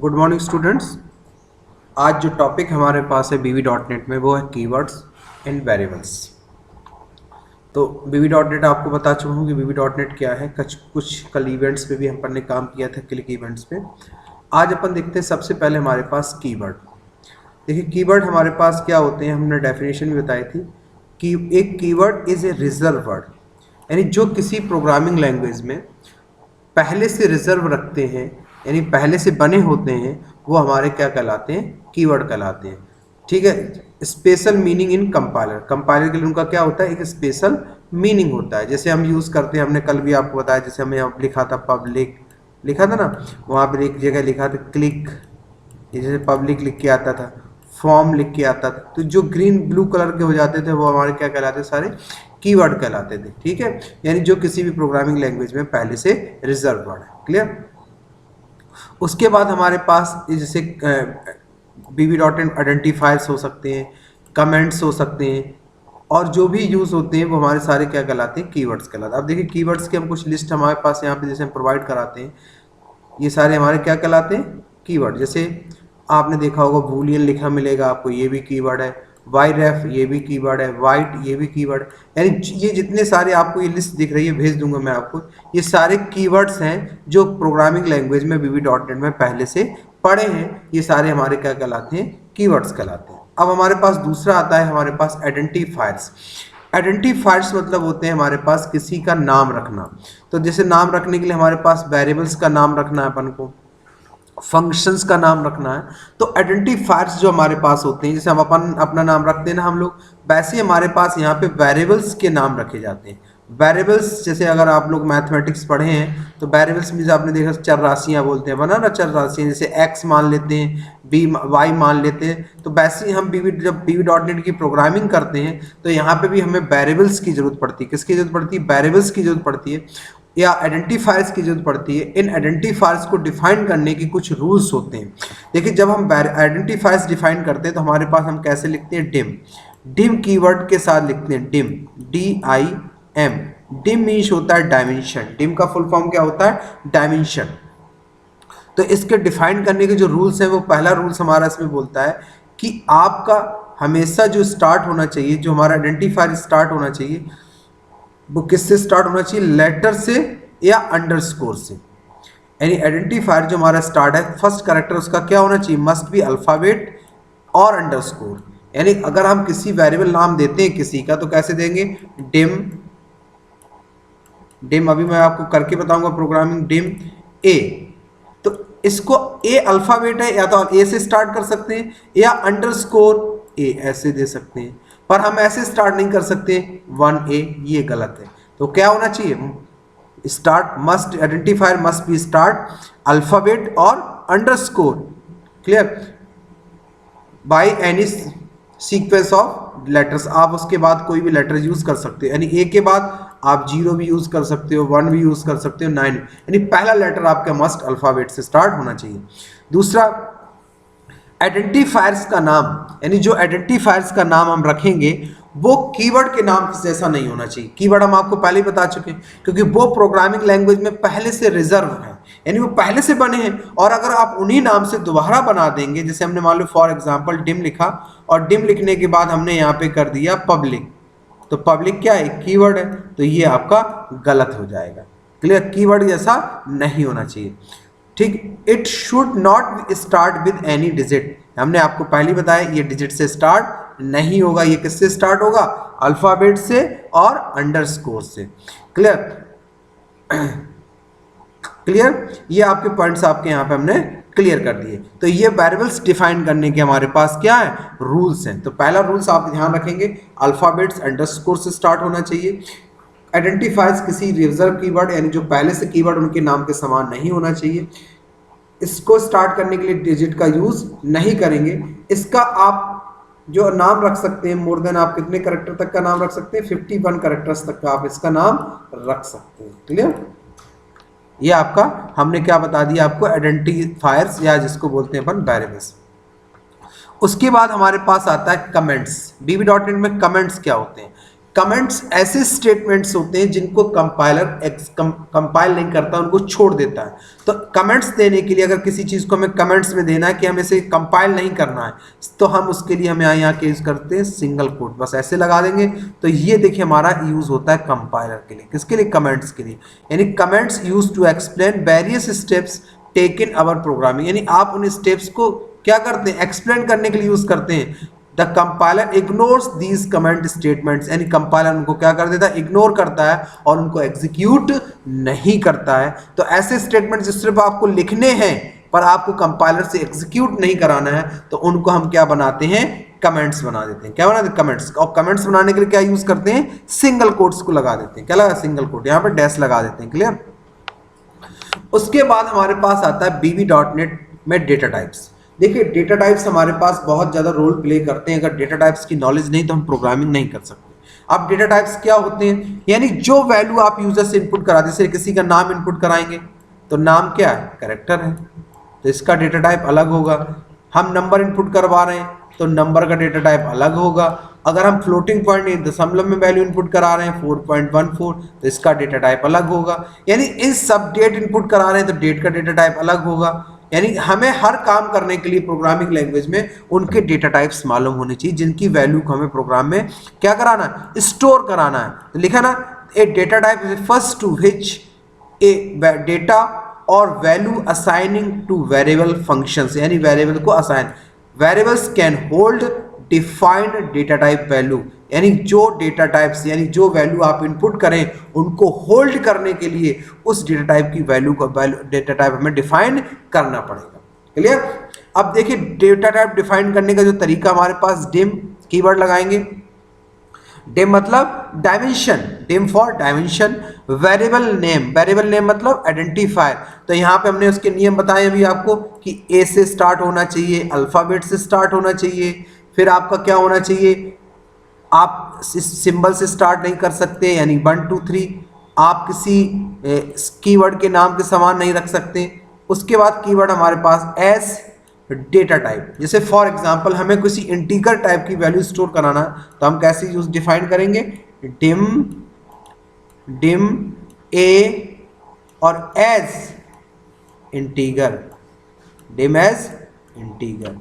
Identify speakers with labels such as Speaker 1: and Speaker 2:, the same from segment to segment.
Speaker 1: Good morning students. आज जो topic हमारे पास है VB.NET में वो है कीवर्ड्स एंड वेरिएबल्स। तो VB.NET आपको बता चुका हूँ कि VB.NEट क्या है। कुछ कल इवेंट्स पे भी हम ने काम किया था, क्लिक इवेंट्स पे। आज अपन देखते हैं सबसे पहले हमारे पास कीवर्ड। देखिए कीवर्ड हमारे पास क्या होते हैं, हमने डेफिनेशन भी बताई थी कि एक keyword is a reserve word, यानी जो किसी प्रोग्रामिंग लैंग्वेज में पहले से रिजर्व रखते हैं, यानी पहले से बने होते हैं, वो हमारे क्या कहलाते हैं, कीवर्ड कहलाते हैं। ठीक है। Special meaning in compiler, compiler के लिए उनका क्या होता है, एक स्पेशल मीनिंग होता है। जैसे हम यूज़ करते हैं, हमने कल भी आपको बताया, जैसे हमें यहाँ लिखा था पब्लिक, लिखा था ना, वहाँ पर एक जगह लिखा था क्लिक, जैसे पब्लिक लिख के आता था, फॉर्म लिख के आता था, तो जो ग्रीन ब्लू कलर के हो जाते थे वो हमारे क्या कहलाते, सारे कीवर्ड कहलाते थे। ठीक है, यानी जो किसी भी प्रोग्रामिंग लैंग्वेज में पहले से रिजर्व वर्ड है। क्लियर। उसके बाद हमारे पास जैसे VB.NET आइडेंटिफायर्स हो सकते हैं, कमेंट्स हो सकते हैं, और जो भी यूज़ होते हैं वो हमारे सारे क्या कहलाते हैं, कीवर्ड्स कहलाते हैं। अब देखिए कीवर्ड्स के हम कुछ लिस्ट हमारे पास यहाँ पे जैसे हम प्रोवाइड कराते हैं, ये सारे हमारे क्या कहलाते हैं, कीवर्ड। जैसे आपने देखा होगा बूलियन लिखा मिलेगा आपको, ये भी कीवर्ड है। वाईरेफ ये भी कीवर्ड है। वाइट ये भी कीवर्ड, यानी ये जितने सारे आपको ये लिस्ट दिख रही है, भेज दूंगा मैं आपको, ये सारे कीवर्ड्स हैं जो प्रोग्रामिंग लैंग्वेज में VB.NET में पहले से पढ़े हैं। ये सारे हमारे क्या कहलाते हैं, कीवर्ड्स कहलाते हैं। अब हमारे पास दूसरा आता है हमारे पास आइडेंटिफायर्स। आइडेंटिफायर्स मतलब होते हैं हमारे पास किसी का नाम रखना। तो जैसे नाम रखने के लिए हमारे पास वेरिएबल्स का नाम रखना है, अपन को फंक्शंस का नाम रखना है, तो आइडेंटिफायर्स जो हमारे पास होते हैं, जैसे हम अपना नाम रखते हैं ना हम लोग, वैसे ही हमारे पास यहाँ पे वेरिएबल्स के नाम रखे जाते हैं। वेरिएबल्स जैसे अगर आप लोग मैथमेटिक्स पढ़े हैं तो वेरिएबल्स में आपने देखा चर राशियाँ बोलते हैं, बना ना, चर राशियाँ, जैसे x मान लेते हैं, y मान लेते हैं। तो वैसे ही हम जब VB.NET की प्रोग्रामिंग करते हैं तो यहाँ पे भी हमें वेरिएबल्स की जरूरत पड़ती है। किसकी जरूरत पड़ती है, वेरिएबल्स की जरूरत पड़ती है, या आइडेंटिफायर्स की जरूरत पड़ती है। इन आइडेंटिफायर्स को डिफाइन करने की कुछ रूल्स होते हैं। देखिए जब हम आइडेंटिफायर्स डिफाइन करते हैं तो हमारे पास हम कैसे लिखते हैं, डिम, डिम कीवर्ड के साथ लिखते हैं, डिम, DIM। डिम मीन्स होता है डायमेंशन, डिम का फुल फॉर्म क्या होता है, डायमेंशन। तो इसके डिफाइन करने के जो रूल्स हैं, वो पहला रूल्स हमारा इसमें बोलता है कि आपका हमेशा जो स्टार्ट होना चाहिए, जो हमारा आइडेंटिफायर स्टार्ट होना चाहिए, वो किससे स्टार्ट होना चाहिए, लेटर से या अंडरस्कोर से। यानी आइडेंटिफायर जो हमारा स्टार्ट है, फर्स्ट कैरेक्टर उसका क्या होना चाहिए, मस्ट बी अल्फाबेट और अंडरस्कोर। यानी अगर हम किसी वेरिएबल नाम देते हैं किसी का, तो कैसे देंगे, डिम, डिम अभी मैं आपको करके बताऊंगा प्रोग्रामिंग, डिम ए। तो इसको ए अल्फाबेट है, या तो ए से स्टार्ट कर सकते हैं या अंडरस्कोर ए ऐसे दे सकते हैं, पर हम ऐसे स्टार्ट नहीं कर सकते 1A, ये गलत है। तो क्या होना चाहिए, start must, identifier must be start alphabet और underscore, clear, by any sequence of letters. आप उसके बाद कोई भी लेटर यूज कर सकते हो, यानी ए के बाद आप 0 भी यूज कर सकते हो, 1 भी यूज कर सकते हो, 9, यानी पहला लेटर आपका मस्ट अल्फाबेट से स्टार्ट होना चाहिए। दूसरा, आइडेंटिफायर्स का नाम, यानी जो आइडेंटिफायर्स का नाम हम रखेंगे वो कीवर्ड के नाम जैसा नहीं होना चाहिए। कीवर्ड हम आपको पहले ही बता चुके हैं, क्योंकि वो प्रोग्रामिंग लैंग्वेज में पहले से रिजर्व है, यानी वो पहले से बने हैं। और अगर आप उन्हीं नाम से दोबारा बना देंगे, जैसे हमने मान लो फॉर एग्जांपल डिम लिखा, और डिम लिखने के बाद हमने यहाँ पे कर दिया पब्लिक, तो पब्लिक क्या है, कीवर्ड है, तो ये आपका गलत हो जाएगा। क्लियर, कीवर्ड जैसा नहीं होना चाहिए। ठीक, it should not start with any digit, हमने आपको पहले बताया ये डिजिट से स्टार्ट नहीं होगा, ये किससे स्टार्ट होगा, अल्फाबेट से और अंडरस्कोर से। क्लियर, क्लियर, ये आपके पॉइंट्स आपके यहाँ पे हमने क्लियर कर दिए। तो ये वेरिएबल्स डिफाइन करने के हमारे पास क्या है, रूल्स हैं। तो पहला रूल्स आप ध्यान रखेंगे, अल्फाबेट्स अंडरस्कोर से स्टार्ट होना चाहिए। आइडेंटिफाइज किसी रिजर्व कीवर्ड, यानी जो पहले से कीवर्ड उनके नाम के समान नहीं होना चाहिए। इसको स्टार्ट करने के लिए डिजिट का यूज नहीं करेंगे। इसका आप जो नाम रख सकते हैं, मोर देन आप कितने कैरेक्टर तक का नाम रख सकते हैं, 51 कैरेक्टर्स तक का आप इसका नाम रख सकते हैं। क्लियर, ये आपका हमने क्या बता दिया आपको, आइडेंटिफायर्स या जिसको बोलते हैं अपन वेरिएबल्स। उसके बाद हमारे पास आता है कमेंट्स। VB.NET में कमेंट्स क्या होते हैं, कमेंट्स ऐसे स्टेटमेंट्स होते हैं जिनको कंपाइलर कंपाइल नहीं करता, उनको छोड़ देता है। तो कमेंट्स देने के लिए अगर किसी चीज़ को हमें कमेंट्स में देना है कि हमें इसे कंपाइल नहीं करना है, तो हम उसके लिए हमें यहाँ के यूज़ करते हैं सिंगल कोट, बस ऐसे लगा देंगे। तो ये देखिए हमारा यूज़ होता है कंपाइलर के लिए, किसके लिए, कमेंट्स के लिए। यानी comments use to explain various steps taken our programming, यानी आप उन स्टेप्स को क्या करते हैं, एक्सप्लेन करने के लिए यूज करते हैं। The compiler ignores these comment statements, यानी कंपाइलर उनको क्या कर देता है, इग्नोर करता है और उनको एग्जीक्यूट नहीं करता है। तो ऐसे स्टेटमेंट जो सिर्फ आपको लिखने हैं पर आपको कंपाइलर से एग्जीक्यूट नहीं कराना है, तो उनको हम क्या बनाते हैं, कमेंट्स बना देते हैं। क्या बनाते हैं, कमेंट्स। और कमेंट्स बनाने के लिए क्या यूज करते हैं, सिंगल कोट्स को लगा देते हैं। क्या लगा, सिंगल कोट, यहाँ पर डैश लगा देते हैं। क्लियर। उसके बाद हमारे पास आता है VB.NET में डेटा टाइप्स। देखिए डेटा टाइप्स हमारे पास बहुत ज़्यादा रोल प्ले करते हैं। अगर डेटा टाइप्स की नॉलेज नहीं तो हम प्रोग्रामिंग नहीं कर सकते। अब डेटा टाइप्स क्या होते हैं, यानी जो वैल्यू आप यूजर से इनपुट कराते हैं, जैसे किसी का नाम इनपुट कराएंगे तो नाम क्या है, कैरेक्टर है, तो इसका डेटा टाइप अलग होगा। हम नंबर इनपुट करवा रहे हैं तो नंबर का डेटा टाइप अलग होगा। अगर हम फ्लोटिंग पॉइंट दशमलव में वैल्यू इनपुट करा रहे हैं 4.14, तो इसका डेटा टाइप अलग होगा। यानी इस सब डेट इनपुट करा रहे हैं तो डेट का डेटा टाइप अलग होगा। यानी हमें हर काम करने के लिए प्रोग्रामिंग लैंग्वेज में उनके डेटा टाइप्स मालूम होने चाहिए, जिनकी वैल्यू को हमें प्रोग्राम में क्या कराना है, स्टोर कराना है। तो लिखा ना, a data type refers to which a data और value assigning to variable functions, यानी वेरिएबल को assign. Variables can hold defined data type value, यानी जो डेटा टाइप्स, यानी जो वैल्यू आप इनपुट करें उनको होल्ड करने के लिए उस डेटा टाइप की वैल्यू को डेटा टाइप हमें डिफाइन करना पड़ेगा। क्लियर। अब देखिए डेटा टाइप डिफाइन करने का जो तरीका, हमारे पास डिम कीवर्ड लगाएंगे। डिम मतलब dimension, dim for dimension. Variable name, variable name मतलब आइडेंटिफायर। तो यहाँ पे हमने उसके नियम बताए अभी आपको कि ए से स्टार्ट होना चाहिए, अल्फाबेट से स्टार्ट होना चाहिए, फिर आपका क्या होना चाहिए, आप सिंबल से स्टार्ट नहीं कर सकते, यानी 1 2 3। आप किसी कीवर्ड के नाम के समान नहीं रख सकते। उसके बाद कीवर्ड हमारे पास एस डेटा टाइप, जैसे फॉर एग्जांपल हमें किसी इंटीगर टाइप की वैल्यू स्टोर कराना तो हम कैसे यूज डिफाइन करेंगे, डिम ए और as integer, dim as integer,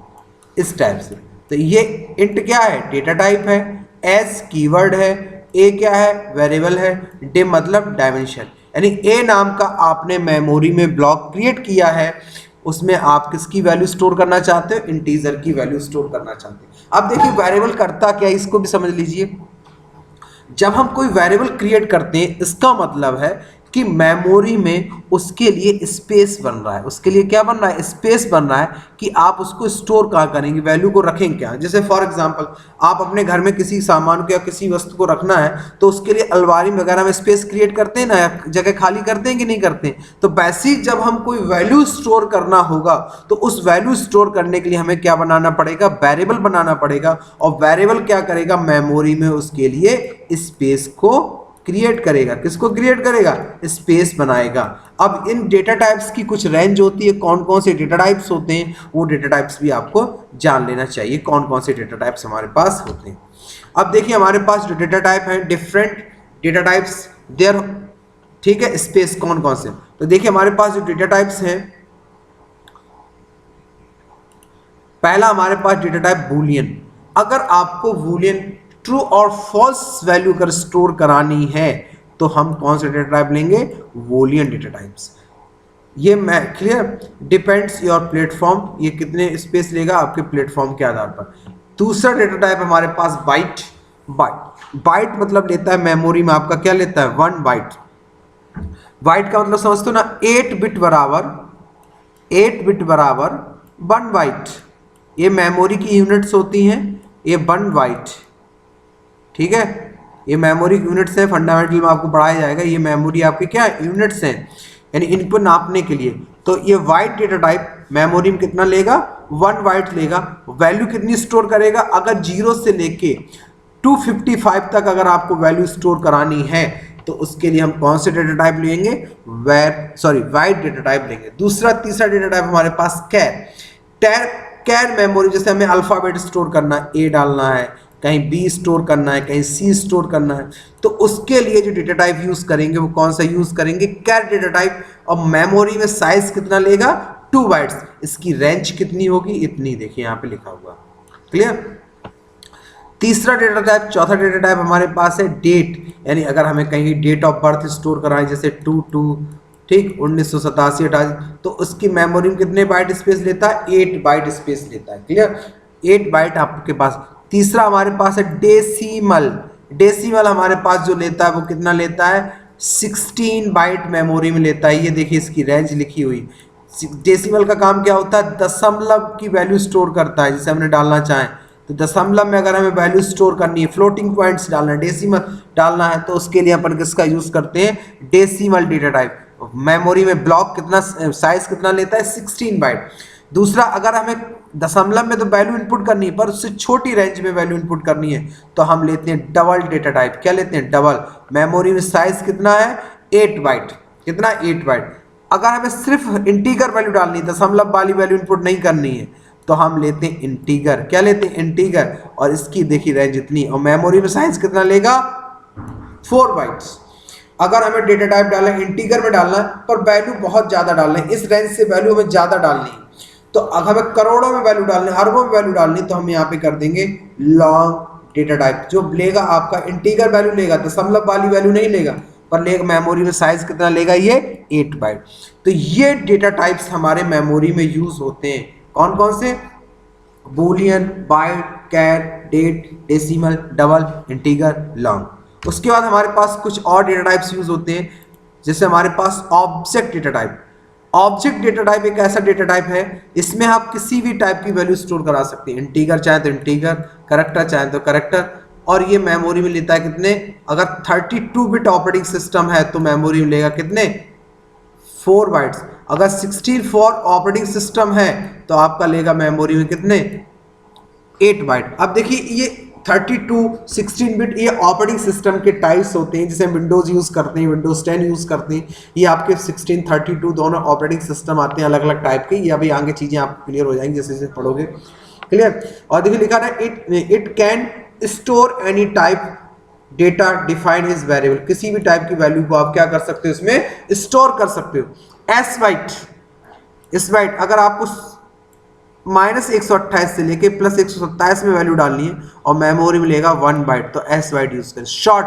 Speaker 1: इस टाइप से। तो ये इंट क्या है, डेटा टाइप है, एस कीवर्ड है, ए क्या है, वेरिएबल है, डिम मतलब डायमेंशन। यानी ए नाम का आपने मेमोरी में ब्लॉक क्रिएट किया है, उसमें आप किसकी वैल्यू स्टोर करना चाहते हो, इंटीजर की वैल्यू स्टोर करना चाहते हैं। अब देखिए वेरिएबल करता क्या है, इसको भी समझ लीजिए। जब हम कोई वेरिएबल क्रिएट करते हैं, इसका मतलब है कि मेमोरी में उसके लिए स्पेस बन रहा है। उसके लिए क्या बन रहा है, स्पेस बन रहा है कि आप उसको स्टोर कहाँ करेंगे, वैल्यू को रखें क्या। जैसे फॉर एग्जांपल आप अपने घर में किसी सामान को या किसी वस्तु को रखना है तो उसके लिए अलमारी वगैरह में स्पेस क्रिएट करते हैं ना, जगह खाली करते हैं कि नहीं करते हैं। तो वैसे ही जब हम कोई वैल्यू स्टोर करना होगा तो उस वैल्यू स्टोर करने के लिए हमें क्या बनाना पड़ेगा, वेरिएबल बनाना पड़ेगा। और वेरिएबल क्या करेगा, मेमोरी में उसके लिए स्पेस को क्रिएट करेगा। किसको क्रिएट करेगा, स्पेस बनाएगा। अब इन डेटा टाइप्स की कुछ रेंज होती है, कौन कौन से डेटा टाइप्स होते हैं वो डेटा टाइप्स भी आपको जान लेना चाहिए, कौन कौन से डेटा टाइप्स हमारे पास होते हैं। अब देखिए हमारे पास जो डेटा टाइप है, डिफरेंट डेटा टाइप्स देयर, ठीक है, स्पेस कौन कौन से। तो देखिए हमारे पास जो डेटा टाइप्स हैं, पहला हमारे पास डेटा टाइप बूलियन। अगर आपको बूलियन ट्रू और फॉल्स वैल्यू अगर स्टोर करानी है तो हम कौन से डेटा टाइप लेंगे, बूलियन डेटा टाइप्स। ये मैं क्लियर, डिपेंड्स योर प्लेटफॉर्म, ये कितने स्पेस लेगा आपके प्लेटफॉर्म के आधार पर। दूसरा डेटा टाइप हमारे पास बाइट। बाइट मतलब लेता है मेमोरी में आपका क्या लेता है, 1 बाइट। बाइट का मतलब समझते हो ना, 8 बिट बराबर 1 बाइट। ये मेमोरी की यूनिट्स होती हैं, ये 1 बाइट, ठीक है। ये मेमोरी यूनिट्स है, फंडामेंटल में आपको पढ़ाया जाएगा। ये मेमोरी आपके क्या यूनिट्स हैं, यानी इनको नापने के लिए। तो ये वाइट डेटा टाइप मेमोरी में कितना लेगा, 1 बाइट लेगा। वैल्यू कितनी स्टोर करेगा, अगर 0 से लेके 255 तक अगर आपको वैल्यू स्टोर करानी है तो उसके लिए हम कौन से डेटा टाइप लेंगे, वाइट डेटा टाइप लेंगे। तीसरा डेटा टाइप हमारे पास कैर मेमोरी, जैसे हमें अल्फाबेट स्टोर करना है, ए डालना है कहीं बी स्टोर करना है, कहीं सी स्टोर करना है, तो उसके लिए जो डेटा टाइप यूज करेंगे वो कौन सा यूज करेंगे, कैर डेटा टाइप। और मेमोरी में साइज कितना लेगा, 2 बाइट्स। इसकी रेंज कितनी होगी, इतनी, देखिए यहाँ पे लिखा हुआ। क्लियर। तीसरा डेटा टाइप, चौथा डेटा टाइप हमारे पास है डेट, यानी अगर हमें कहीं डेट ऑफ बर्थ स्टोर कराएं, जैसे 2 ठीक 1987 88, तो उसकी मेमोरी में कितने बाइट स्पेस लेता है, 8 बाइट स्पेस लेता है। क्लियर, 8 बाइट आपके पास। तीसरा हमारे पास है डेसिमल। डेसिमल हमारे पास जो लेता है वो कितना लेता है, 16 बाइट मेमोरी में लेता है। ये देखिए इसकी रेंज लिखी हुई। डेसिमल का काम क्या होता है, दशमलव की वैल्यू स्टोर करता है। जैसे हमने डालना चाहें तो दशमलव में अगर हमें वैल्यू स्टोर करनी है, फ्लोटिंग पॉइंट्स डालना है, डेसिमल डालना है, तो उसके लिए अपन किसका यूज करते हैं, डेसिमल डेटा टाइप। मेमोरी में ब्लॉक कितना, साइज कितना लेता है, 16 बाइट। दूसरा, अगर हमें दशमलव में तो वैल्यू इनपुट करनी है पर उससे छोटी रेंज में वैल्यू इनपुट करनी है, तो हम लेते हैं डबल डेटा टाइप। क्या लेते हैं, डबल। मेमोरी में साइज कितना है, 8 बाइट। कितना, 8 बाइट। अगर हमें सिर्फ इंटीगर वैल्यू डालनी है, दशमलव वाली वैल्यू इनपुट नहीं करनी है, तो हम लेते हैं इंटीगर। क्या लेते हैं, इंटीगर। और इसकी देखिए रेंज इतनी, और मेमोरी में साइज कितना लेगा, 4 बाइट्स। अगर हमें डेटा टाइप डालना है, इंटीगर में डालना है, पर वैल्यू बहुत ज्यादा डालना है, इस रेंज से वैल्यू हमें ज्यादा डालनी है, तो अगर हमें करोड़ों में वैल्यू डालनी है, अरबों में वैल्यू डालनी है, तो हम यहाँ पे कर देंगे लॉन्ग डेटा टाइप। जो लेगा आपका इंटीगर वैल्यू लेगा, दशमलव वाली वैल्यू नहीं लेगा, पर लेगा मेमोरी में साइज कितना लेगा, ये 8 बाइट। तो ये डेटा टाइप्स हमारे मेमोरी में यूज होते हैं। कौन कौन से, boolean, byte, char, date, decimal, double, integer, long. उसके बाद हमारे पास कुछ और डेटा टाइप्स यूज होते हैं, जैसे हमारे पास object data type. Object data type एक ऐसा डेटा टाइप है, इसमें आप किसी भी टाइप की वैल्यू स्टोर करा सकते हैं। इंटीगर चाहे तो इंटीगर, कैरेक्टर चाहे तो कैरेक्टर। और ये मेमोरी में लेता है कितने, अगर 32 बिट ऑपरेटिंग सिस्टम है तो मेमोरी में लेगा कितने, 4 बाइट्स। अगर 64 ऑपरेटिंग सिस्टम है तो आपका लेगा मेमोरी में कितने, 8 बाइट। अब देखिए ये 32, 16 बिट ये ऑपरेटिंग सिस्टम के टाइप्स होते हैं, जैसे विंडोज यूज करते हैं, विंडोज 10 यूज करते हैं, ये आपके 16, 32 दोनों ऑपरेटिंग सिस्टम आते हैं अलग अलग टाइप के। ये अभी आगे चीजें आपको क्लियर हो जाएंगी जैसे जैसे पढ़ोगे। क्लियर। और देखिए लिखा है it can store any type data define is variable. किसी भी टाइप की वैल्यू को आप क्या कर सकते हो, इसमें स्टोर कर सकते हो। एस बाइट, इस बाइट अगर आपको -128 से लेके +127 में वैल्यू डालनी है और मेमोरी में लेगा 1 बाइट, तो एस बाइट यूज करें। शॉर्ट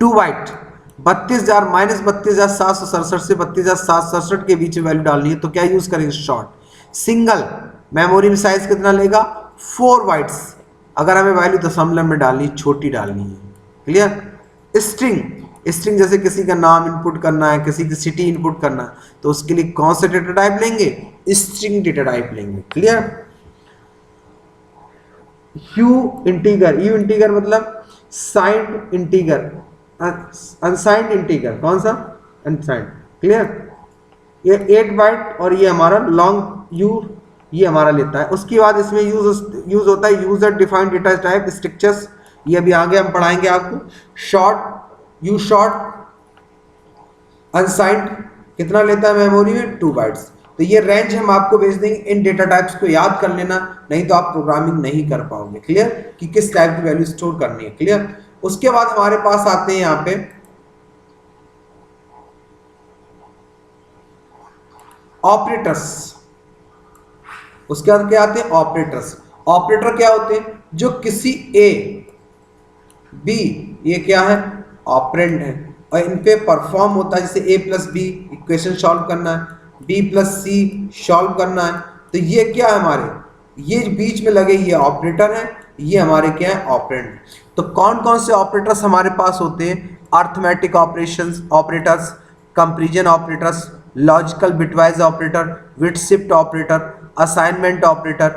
Speaker 1: 2 बाइट, 32,000 -32,767 से 32,767 के बीच में वैल्यू डालनी है तो क्या यूज करेंगे, शॉर्ट। सिंगल, मेमोरी में साइज कितना लेगा, 4 बाइट्स। अगर हमें वैल्यू दशमलव में डालनी, छोटी डालनी है। क्लियर। स्ट्रिंग, स्ट्रिंग जैसे किसी का नाम इनपुट करना है, किसी की सिटी इनपुट करना है, तो उसके लिए कौन सा डेटा टाइप लेंगे, स्ट्रिंग डेटा टाइप लेंगे। Clear. You integer, you integer मतलब साइंड इंटीगर, अनसाइंड इंटीगर, कौन सा, अनसाइंड। क्लियर। ये 8 बाइट और ये हमारा लॉन्ग यू, ये हमारा लेता है। उसके बाद इसमें यूज होता है user defined data type structures, ये अभी आगे हम पढ़ाएंगे आपको। शॉर्ट, यू शॉर्ट, अनसाइंड कितना लेता है मेमोरी में, 2 बाइट्स। तो ये रेंज हम आपको भेज देंगे, इन डेटा टाइप्स को याद कर लेना, नहीं तो आप प्रोग्रामिंग नहीं कर पाओगे। क्लियर, कि किस टाइप की वैल्यू स्टोर करनी है। क्लियर। उसके बाद हमारे पास आते हैं यहाँ पे ऑपरेटर्स। उसके बाद क्या आते हैं, ऑपरेटर्स। ऑपरेटर क्या होते हैं, जो किसी ए बी, ये क्या है, ऑपरेंड है, और इन पे परफॉर्म होता है। जैसे a+b इक्वेशन सॉल्व करना है, b+c सॉल्व करना है, तो ये क्या है हमारे, ये बीच में लगे ये ऑपरेटर है, ये हमारे क्या है, ऑपरेंड। तो कौन कौन से ऑपरेटर्स हमारे पास होते हैं, arithmetic operations operators, comparison operators, logical bitwise operator, विड शिफ्ट ऑपरेटर, असाइनमेंट ऑपरेटर,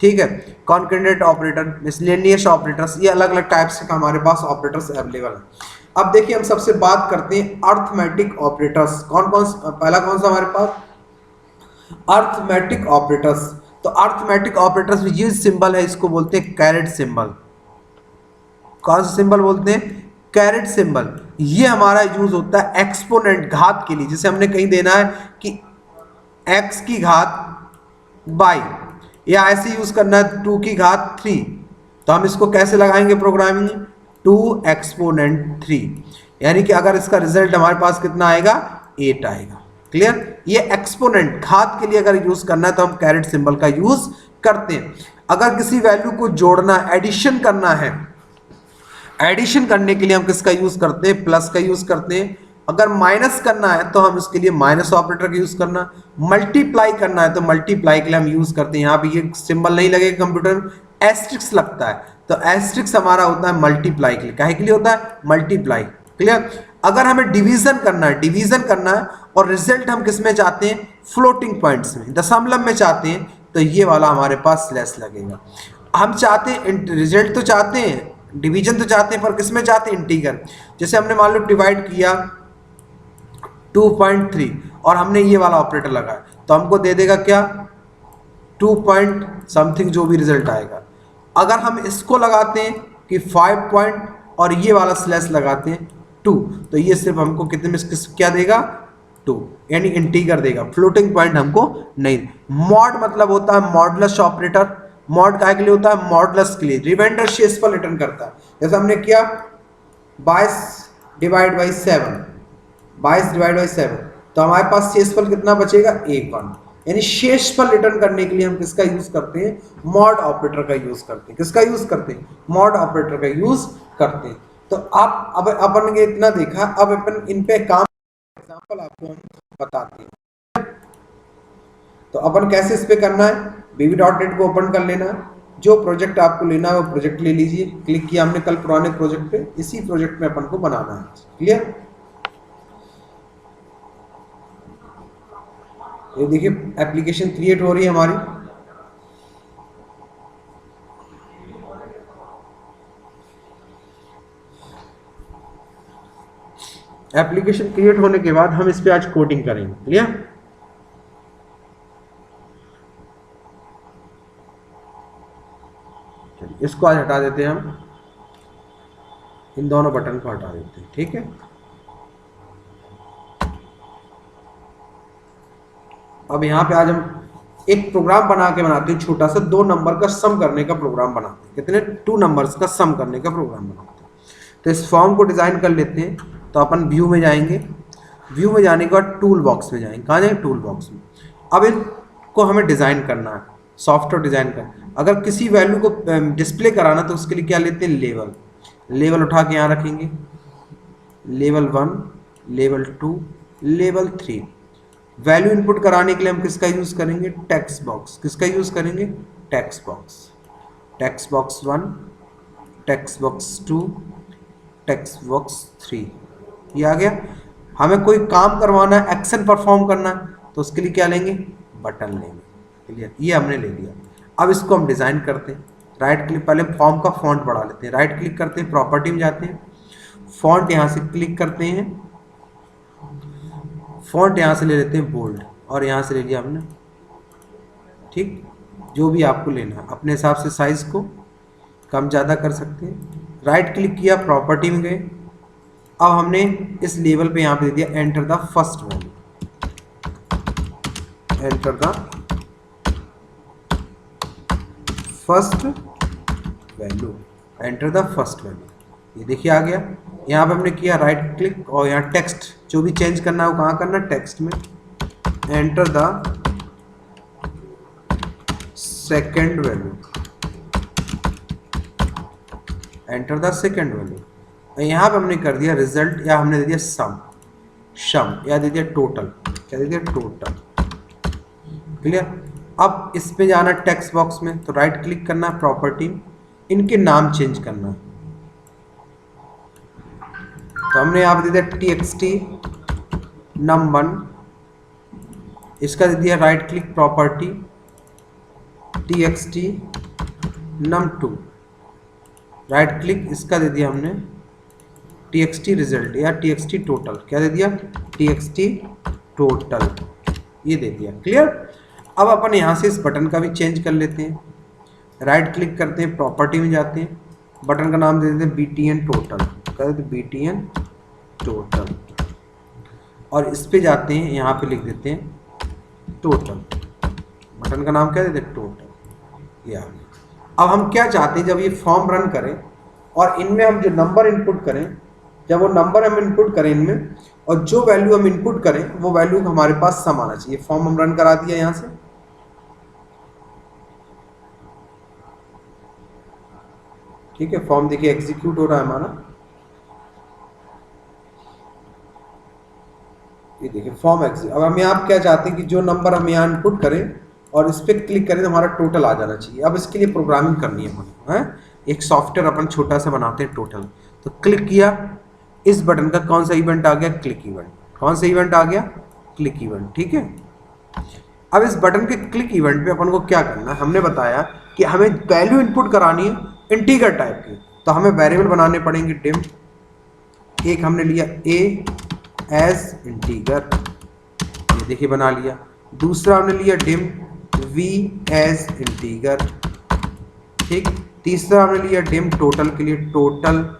Speaker 1: ठीक है, कॉन्करेंट ऑपरेटर, मिसलेनियस ऑपरेटर्स, ये अलग अलग टाइप्स के हमारे पास ऑपरेटर्स अवेलेबल है। अब देखिए हम सबसे बात करते हैं अर्थमेटिक ऑपरेटर्स। कौन कौन, पहला कौन सा हमारे पास, अर्थमेटिक ऑपरेटर्स। तो अर्थमेटिक ऑपरेटर्स में ये सिंबल है, इसको बोलते हैं कैरेट सिंबल। कौन सा सिंबल बोलते हैं, कैरेट सिंबल। ये हमारा यूज होता है एक्सपोनेंट, घात के लिए। जैसे हमने कहीं देना है कि x की घात बाई, या ऐसे यूज करना है 2 की घात 3, तो हम इसको कैसे लगाएंगे प्रोग्रामिंग, 2 एक्सपोनेंट 3, यानी कि अगर इसका रिजल्ट हमारे पास कितना आएगा, 8 आएगा। क्लियर। ये एक्सपोनेंट घात के लिए अगर यूज करना है तो हम कैरेट सिंबल का यूज करते हैं। अगर किसी वैल्यू को जोड़ना, एडिशन करना है, एडिशन करने के लिए हम किसका यूज करते हैं, प्लस का यूज करते हैं। अगर माइनस करना है तो हम इसके लिए माइनस ऑपरेटर का यूज करना, मल्टीप्लाई करना है तो मल्टीप्लाई के लिए हम यूज करते हैं, यहाँ पे ये सिंबल नहीं लगेगा कंप्यूटर में, एस्ट्रिक्स लगता है, तो एस्ट्रिक्स हमारा होता है मल्टीप्लाई के लिए। काहे के लिए होता है, मल्टीप्लाई। क्लियर। अगर हमें डिवीजन करना है, डिवीजन करना है और रिजल्ट हम किस में चाहते हैं, फ्लोटिंग पॉइंट्स में, दशमलव में चाहते हैं, तो ये वाला हमारे पास स्लैश लगेगा। हम चाहते हैं रिजल्ट तो चाहते हैं, डिवीजन तो चाहते हैं, पर किस में चाहते हैं, इंटीगर। जैसे हमने मान लो डिवाइड किया 2.3 और हमने ये वाला ऑपरेटर लगाया, तो हमको दे देगा क्या, 2 पॉइंट समथिंग, जो भी रिजल्ट आएगा। अगर हम इसको लगाते हैं कि 5 पॉइंट और ये वाला स्लैश लगाते हैं 2, तो ये सिर्फ हमको कितने में क्या देगा, 2, यानी इंटीगर देगा, फ्लोटिंग पॉइंट हमको नहीं। मॉड मतलब होता है मॉडुलस ऑपरेटर। मॉड काय के लिए होता है, मॉडुलस के लिए, रिमाइंडर शेषफल रिटर्न करता है। जैसे हमने किया 22 डिवाइड बाई 7, 22 डिवाइड बाई 7, तो हमारे पास शेषफल कितना बचेगा, 1, यानी शेषफल रिटर्न करने के लिए हम किसका यूज करते हैं, मॉड ऑपरेटर का यूज करते हैं। किसका यूज करते हैं, मॉड ऑपरेटर का यूज करते हैं। तो आप अब अपन ने इतना देखा, अब अपन इन पे काम एग्जांपल आपको हम बताते हैं। तो अपन कैसे इस पे करना है, bb.net को ओपन कर लेना, जो प्रोजेक्ट आपको लेना है वो प्रोजेक्ट ले लीजिए। क्लिक किया हमने कल पुराने प्रोजेक्ट पे, इसी प्रोजेक्ट में अपन को बनाना है। क्लियर। ये देखिए एप्लीकेशन क्रिएट हो रही है हमारी। एप्लीकेशन क्रिएट होने के बाद हम इस पे आज कोडिंग करेंगे। क्लियर। इसको आज हटा देते हैं हम, इन दोनों बटन को हटा देते हैं। ठीक है। अब यहाँ पे आज हम एक प्रोग्राम बना के बनाते हैं, छोटा सा 2 नंबर का सम करने का प्रोग्राम बनाते हैं। कितने, 2 नंबर्स का सम करने का प्रोग्राम बनाते हैं। तो इस फॉर्म को डिजाइन कर लेते हैं। तो अपन व्यू में जाएंगे, व्यू में जाने के बाद टूल बॉक्स में जाएंगे। कहाँ जाएंगे, टूल बॉक्स में। अब इनको हमें डिजाइन करना है, सॉफ्टवेयर डिजाइन कर। अगर किसी वैल्यू को डिस्प्ले कराना तो उसके लिए क्या लेते हैं, लेवल। लेवल उठा के यहाँ रखेंगे, level 1, level 2, level 3। Value input कराने के लिए हम किसका यूज करेंगे, टेक्स्ट बॉक्स। किसका यूज करेंगे, text box. Text box 1, text box 2, text box 3। ये आ गया। हमें कोई काम करवाना है, एक्शन परफॉर्म करना है, तो उसके लिए क्या लेंगे, बटन लेंगे। क्लियर। ये हमने ले लिया। अब इसको हम डिजाइन करते हैं। राइट क्लिक, पहले फॉर्म का फॉन्ट बढ़ा लेते हैं। राइट क्लिक करते हैं, प्रॉपर्टी में जाते हैं, फॉन्ट यहाँ से क्लिक करते हैं, फॉन्ट यहाँ से ले लेते हैं बोल्ड, और यहाँ से ले लिया हमने। ठीक, जो भी आपको लेना है अपने हिसाब से साइज को कम ज़्यादा कर सकते हैं। राइट क्लिक किया, प्रॉपर्टी में गए। अब हमने इस लेवल पे यहाँ पे दे दिया enter the first value, enter the first value, enter the first value. ये देखिए आ गया। यहाँ पे हमने किया राइट क्लिक और यहाँ टेक्स्ट जो भी चेंज करना है वो कहाँ करना, टेक्स्ट में। Enter the second value, enter the second value. यहाँ पे हमने कर दिया रिजल्ट, या हमने दे दिया सम, शम, या दे दिया टोटल। क्या दे दिया, टोटल। क्लियर। अब इस पे जाना टेक्स्ट बॉक्स में, तो राइट क्लिक करना, प्रॉपर्टी, इनके नाम चेंज करना। तो हमने यहाँ पे दे दिया txt num1, इसका दे दिया right click, property, txt num2, right click, इसका दे दिया हमने txt रिजल्ट या txt टोटल। क्या दे दिया, txt टोटल, ये दे दिया। क्लियर। अब अपन यहाँ से इस बटन का भी चेंज कर लेते हैं। राइट क्लिक करते हैं, प्रॉपर्टी में जाते हैं, बटन का नाम दे देते हैं btn टोटल। क्या देते हैं, btn टोटल, और इस पे जाते हैं, यहाँ पे लिख देते हैं टोटल। बटन का नाम क्या देते हैं, टोटल। ये आ गया। अब हम क्या चाहते हैं, जब ये फॉर्म रन करें और इनमें हम जो नंबर इनपुट करें, जब वो नंबर हम इनपुट करें इनमें और जो वैल्यू हम इनपुट करें वो वैल्यू हमारे पास सम आना चाहिए। फॉर्म हम रन करा दिया यहाँ से, ठीक है। फॉर्म देखिए एग्जीक्यूट हो रहा है हमारा, ये देखिए फॉर्म एग्जीक्यूट। अब हम यहाँ क्या चाहते हैं कि जो नंबर हम यहाँ इनपुट करें और इस पर क्लिक करें तो हमारा टोटल आ जाना चाहिए। अब इसके लिए प्रोग्रामिंग करनी है हमें, है एक सॉफ्टवेयर अपन छोटा सा बनाते हैं टोटल। तो क्लिक किया, इस बटन का कौन सा इवेंट आ गया, क्लिक इवेंट। कौन सा इवेंट आ गया, क्लिक इवेंट, ठीक है। अब इस बटन के क्लिक इवेंट पे अपन को क्या करना है, हमने बताया कि हमें वैल्यू इनपुट करानी है इंटीजर टाइप की, तो हमें वेरिएबल बनाने पड़ेंगे डिम। एक हमने लिया a एज इंटीजर, ये देखिए बना लिया। दूसरा हमने लिया डिम v एज इंटीजर, ठीक। तीसरा हमने लिया डिम टोटल के लिए, टोटल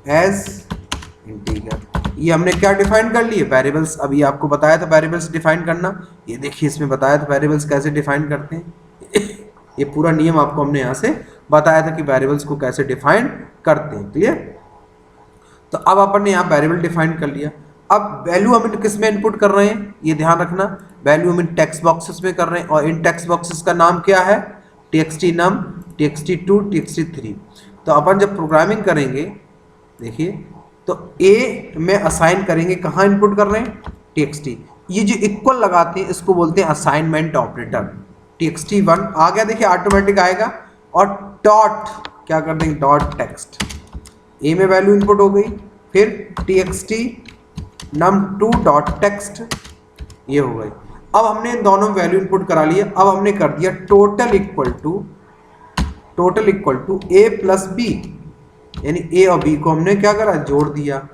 Speaker 1: एज इंटीजर। ये हमने क्या डिफाइन कर लिए, वेरिएबल्स। अभी आपको बताया था वेरिएबल्स डिफाइन करना, ये देखिए इसमें बताया था वेरिएबल्स कैसे डिफाइन करते हैं। ये पूरा नियम आपको हमने यहाँ से बताया था कि वेरिएबल्स को कैसे डिफाइन करते हैं, क्लियर। तो अब अपन ने यहाँ वेरिएबल डिफाइन कर लिया। अब वैल्यू हम किस में इनपुट कर रहे हैं, ये ध्यान रखना, वैल्यू हम इन टेक्स्ट बॉक्सेस में कर रहे हैं और इन टेक्स्ट बॉक्सेस का नाम क्या है, txt_num, txt2, txt3। तो अपन जब प्रोग्रामिंग करेंगे देखिए तो ए में असाइन करेंगे, कहाँ इनपुट कर रहे हैं, txt। ये जो इक्वल लगाते हैं इसको बोलते हैं असाइनमेंट ऑपरेटर। txt1 आ गया, देखिए ऑटोमेटिक आएगा। और डॉट क्या कर देंगे, डॉट टेक्स्ट, ए में वैल्यू इनपुट हो गई, फिर txt_num2 डॉट टेक्स्ट, ये हो गई। अब हमने इन दोनों वैल्यू इनपुट करा लिया। अब हमने कर दिया total equal to a plus b, यानी ए और बी को हमने क्या करा, जोड़ दिया।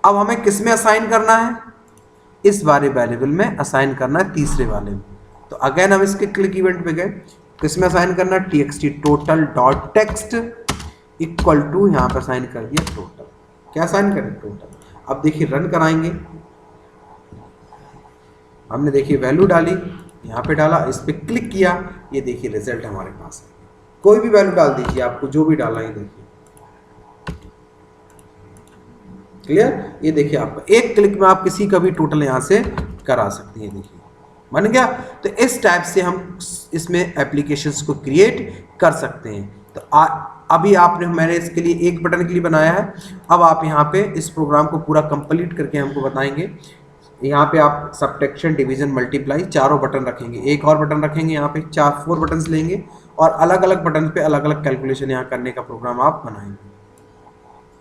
Speaker 1: अब हमें किस में असाइन करना है, इस वाले वेरिएबल में असाइन करना है, तीसरे वाले में। तो अगेन हम इसके क्लिक इवेंट पे गए, किस में असाइन करना, txt total dot text equal to, यहाँ पर असाइन कर दिया टोटल। क्या असाइन करें, टोटल। अब देखिए रन कराएंगे, हमने देखिए वैल्यू डाली, यहाँ पे डाला, इस पे क्लिक किया, ये देखिए रिजल्ट हमारे पास है। कोई भी वैल्यू डाल दीजिए, आपको जो भी डालना है, देखिए क्लियर। ये देखिए आप एक क्लिक में आप किसी का भी टोटल यहाँ से करा सकते हैं, देखिए बन गया। तो इस टाइप से हम इसमें एप्लीकेशंस को क्रिएट कर सकते हैं। तो अभी मैंने इसके लिए एक बटन के लिए बनाया है। अब आप यहाँ पे इस प्रोग्राम को पूरा कंप्लीट करके हमको बताएंगे। यहाँ पे आप सब्ट्रैक्शन, डिवीजन, मल्टीप्लाई चारों बटन रखेंगे, एक और बटन रखेंगे, यहाँ पे 4 बटन्स लेंगे और अलग अलग बटन पे अलग अलग कैलकुलेशन यहाँ करने का प्रोग्राम आप बनाएंगे,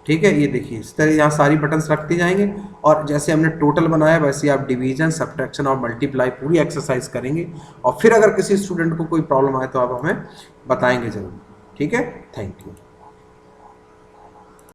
Speaker 1: ठीक है। ये देखिए इस तरह यहाँ सारी बटन्स रखते जाएंगे और जैसे हमने टोटल बनाया वैसे आप डिवीजन, सब्ट्रैक्शन और मल्टीप्लाई पूरी एक्सरसाइज करेंगे। और फिर अगर किसी स्टूडेंट को कोई प्रॉब्लम आए तो आप हमें बताएंगे जरूर, ठीक है। Thank you.